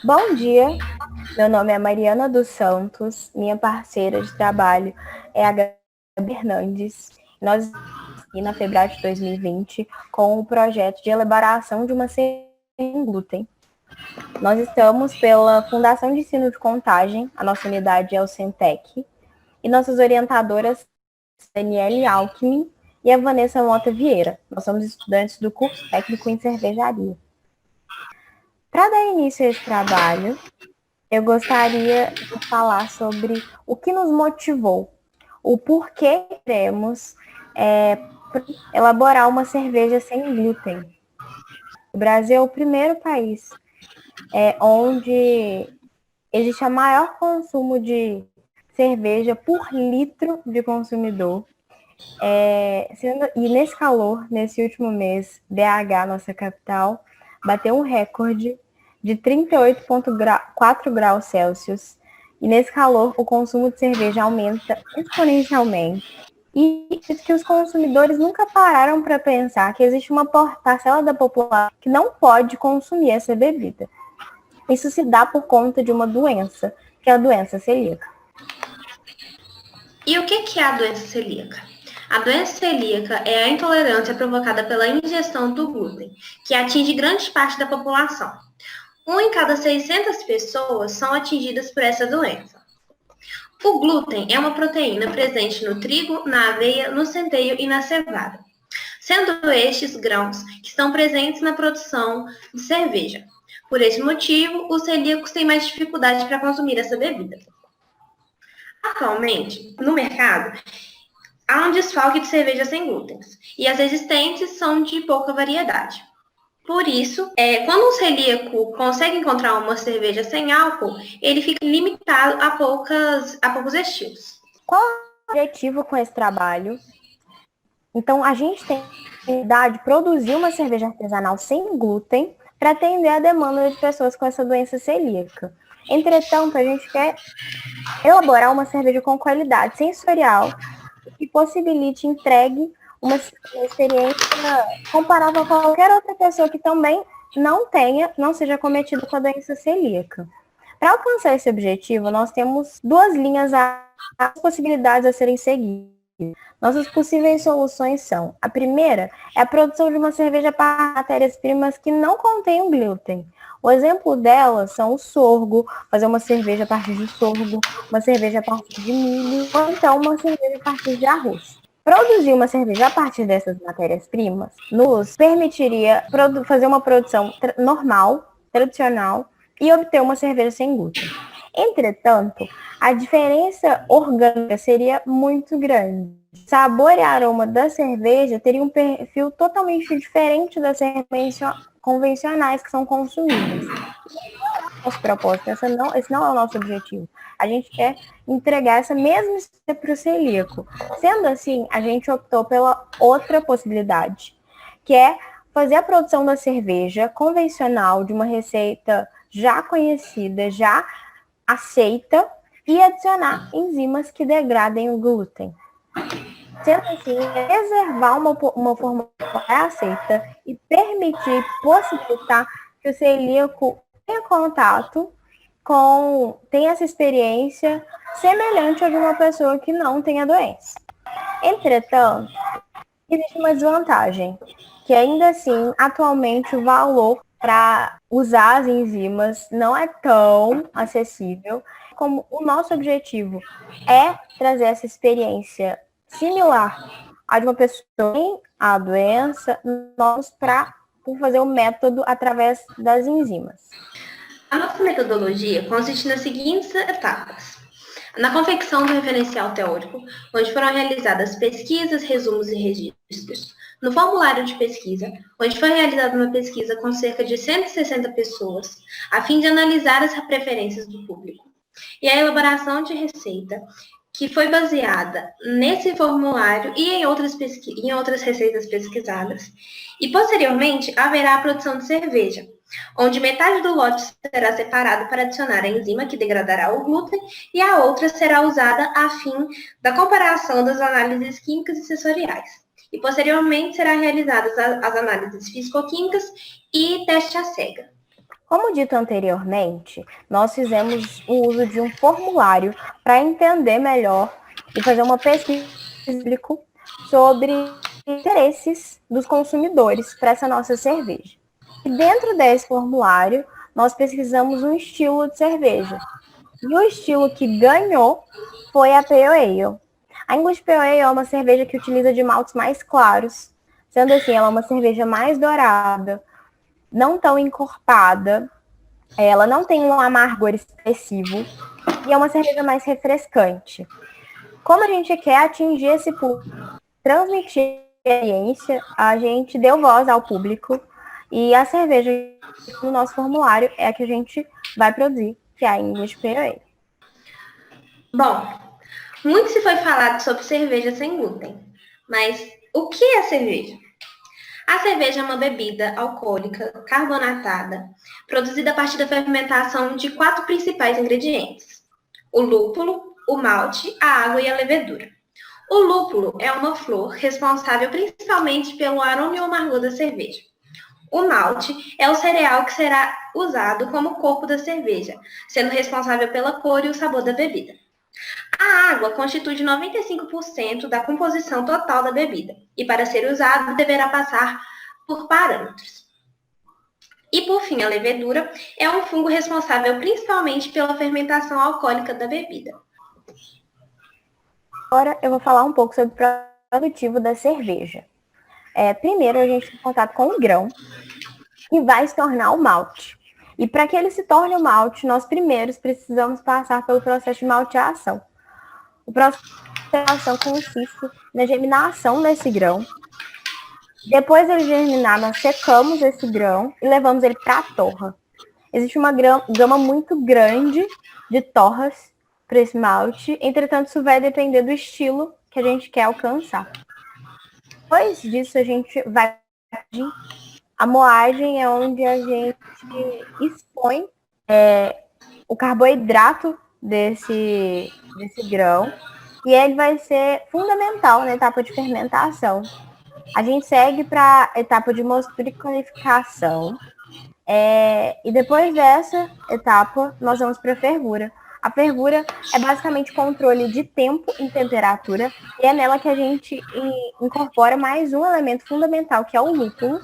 Bom dia, meu nome é Mariana dos Santos, minha parceira de trabalho é a Gabi Hernandes. Nós estamos aqui na Febrate 2020 com o projeto de elaboração de uma cerveja sem glúten. Nós estamos pela Fundação de Ensino de Contagem, a nossa unidade é o Centec, e nossas orientadoras Daniele Alckmin e a Vanessa Mota Vieira. Nós somos estudantes do curso técnico em cervejaria. Para dar início a esse trabalho, eu gostaria de falar sobre o que nos motivou, o porquê queremos elaborar uma cerveja sem glúten. O Brasil é o primeiro país onde existe o maior consumo de cerveja por litro de consumidor. E nesse calor, nesse último mês, BH, nossa capital, bateu um recorde de 38,4 graus Celsius. E nesse calor, o consumo de cerveja aumenta exponencialmente. E que os consumidores nunca pararam para pensar que existe uma parcela da população que não pode consumir essa bebida. Isso se dá por conta de uma doença, que é a doença celíaca. E o que é a doença celíaca? A doença celíaca é a intolerância provocada pela ingestão do glúten, que atinge grande parte da população. 1 em cada 600 pessoas são atingidas por essa doença. O glúten é uma proteína presente no trigo, na aveia, no centeio e na cevada, sendo estes grãos que estão presentes na produção de cerveja. Por esse motivo, os celíacos têm mais dificuldade para consumir essa bebida. Atualmente, no mercado, há um desfalque de cerveja sem glúten e as existentes são de pouca variedade. Por isso, quando um celíaco consegue encontrar uma cerveja sem álcool, ele fica limitado a poucos estilos. Qual é o objetivo com esse trabalho? Então, a gente tem a oportunidade de produzir uma cerveja artesanal sem glúten para atender a demanda de pessoas com essa doença celíaca. Entretanto, a gente quer elaborar uma cerveja com qualidade sensorial que possibilite entregue uma experiência comparável a qualquer outra pessoa que também não seja cometida com a doença celíaca. Para alcançar esse objetivo, nós temos duas linhas, as possibilidades a serem seguidas. Nossas possíveis soluções são: a primeira é a produção de uma cerveja para matérias-primas que não contêm glúten. O exemplo delas são o sorgo, fazer uma cerveja a partir de sorgo, uma cerveja a partir de milho, ou então uma cerveja a partir de arroz. Produzir uma cerveja a partir dessas matérias-primas nos permitiria fazer uma produção normal, tradicional, e obter uma cerveja sem glúten. Entretanto, a diferença orgânica seria muito grande. O sabor e aroma da cerveja teria um perfil totalmente diferente das cervejas convencionais que são consumidas. Nosso propósito, esse não é o nosso objetivo. A gente quer entregar essa mesma experiência para o celíaco. Sendo assim, a gente optou pela outra possibilidade, que é fazer a produção da cerveja convencional de uma receita já conhecida, já aceita, e adicionar enzimas que degradem o glúten. Sendo assim, reservar uma forma aceita e permitir, possibilitar que o celíaco tenha contato tenha essa experiência semelhante a de uma pessoa que não tem a doença. Entretanto, existe uma desvantagem, que ainda assim, atualmente, o valor para usar as enzimas não é tão acessível. Como o nosso objetivo é trazer essa experiência similar à de uma pessoa que tem a doença, nós para fazer o método através das enzimas. A nossa metodologia consiste nas seguintes etapas. Na confecção do referencial teórico, onde foram realizadas pesquisas, resumos e registros. No formulário de pesquisa, onde foi realizada uma pesquisa com cerca de 160 pessoas, a fim de analisar as preferências do público. E a elaboração de receita, que foi baseada nesse formulário e em outras receitas pesquisadas. E, posteriormente, haverá a produção de cerveja, onde metade do lote será separado para adicionar a enzima que degradará o glúten e a outra será usada a fim da comparação das análises químicas e sensoriais. E, posteriormente, serão realizadas as análises físico-químicas e teste à cega. Como dito anteriormente, nós fizemos o uso de um formulário para entender melhor e fazer uma pesquisa sobre interesses dos consumidores para essa nossa cerveja. E dentro desse formulário, nós pesquisamos um estilo de cerveja. E o estilo que ganhou foi a Pale Ale. A English Pale Ale é uma cerveja que utiliza de maltes mais claros. Sendo assim, ela é uma cerveja mais dourada, não tão encorpada, ela não tem um amargor expressivo e é uma cerveja mais refrescante. Como a gente quer atingir esse público, transmitir a experiência, a gente deu voz ao público e a cerveja no nosso formulário é a que a gente vai produzir, que é a English Pale Ale. Bom, muito se foi falado sobre cerveja sem glúten, mas o que é cerveja? A cerveja é uma bebida alcoólica carbonatada, produzida a partir da fermentação de 4 principais ingredientes: o lúpulo, o malte, a água e a levedura. O lúpulo é uma flor responsável principalmente pelo aroma e o amargor da cerveja. O malte é o cereal que será usado como corpo da cerveja, sendo responsável pela cor e o sabor da bebida. A água constitui 95% da composição total da bebida e, para ser usado, deverá passar por parâmetros. E, por fim, a levedura é um fungo responsável principalmente pela fermentação alcoólica da bebida. Agora eu vou falar um pouco sobre o produtivo da cerveja. Primeiro, a gente tem contato com o grão, que vai se tornar o malte. E para que ele se torne o malte, nós primeiros precisamos passar pelo processo de malteação. O processo de malteação consiste na germinação desse grão. Depois dele germinar, nós secamos esse grão e levamos ele para a torra. Existe uma gama muito grande de torras para esse malte, entretanto, isso vai depender do estilo que a gente quer alcançar. Depois disso, a gente vai... A moagem é onde a gente expõe o carboidrato desse grão e ele vai ser fundamental na etapa de fermentação. A gente segue para a etapa de mostura e qualificação e depois dessa etapa nós vamos para a fervura. A fervura é basicamente controle de tempo e temperatura e é nela que a gente incorpora mais um elemento fundamental, que é o lúpulo,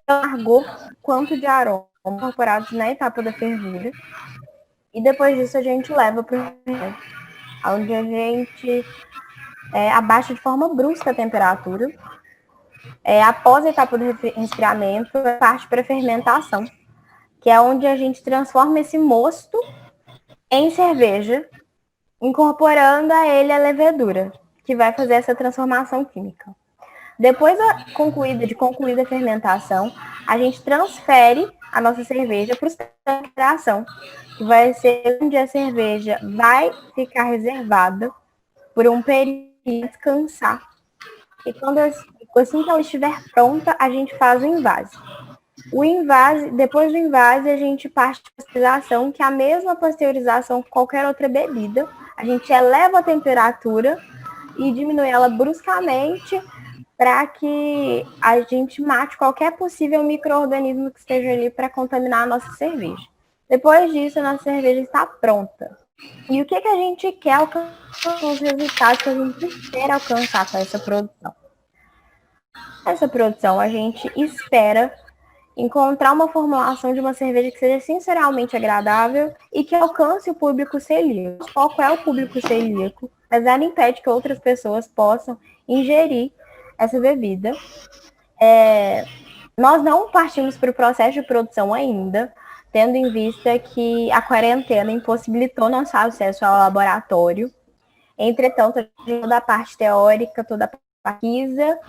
amargor quanto de aroma incorporados na etapa da fervura. E depois disso a gente leva para o onde a gente abaixa de forma brusca a temperatura. Após a etapa do resfriamento, parte para a fermentação, que é onde a gente transforma esse mosto em cerveja, incorporando a ele a levedura, que vai fazer essa transformação química. Depois de concluída a fermentação, a gente transfere a nossa cerveja para o tanque de ação, que vai ser onde a cerveja vai ficar reservada por um período de descansar. E assim que ela estiver pronta, a gente faz o invase. Depois do invase, a gente parte para a pasteurização, que é a mesma pasteurização que qualquer outra bebida. A gente eleva a temperatura e diminui ela bruscamente para que a gente mate qualquer possível micro-organismo que esteja ali para contaminar a nossa cerveja. Depois disso, a nossa cerveja está pronta. E o que a gente quer alcançar, os resultados que a gente espera alcançar com essa produção? Essa produção, a gente espera encontrar uma formulação de uma cerveja que seja sensorialmente agradável e que alcance o público celíaco. O foco é o público celíaco, mas nada impede que outras pessoas possam ingerir essa bebida. Nós não partimos para o processo de produção ainda, tendo em vista que a quarentena impossibilitou nosso acesso ao laboratório. Entretanto, toda a parte teórica, toda a pesquisa,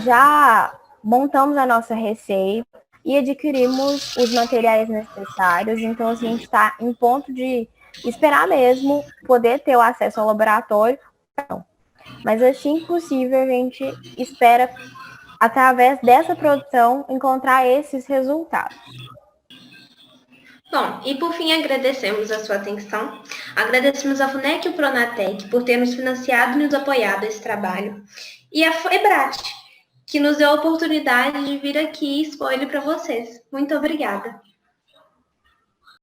já montamos a nossa receita e adquirimos os materiais necessários. Então, a gente está em ponto de esperar mesmo poder ter o acesso ao laboratório. Não. Mas assim que possível, a gente espera, através dessa produção, encontrar esses resultados. Bom, e por fim agradecemos a sua atenção, agradecemos a FUNEC e o Pronatec por ter nos financiado e nos apoiado esse trabalho, e a FEBRAT, que nos deu a oportunidade de vir aqui e expor ele para vocês. Muito obrigada!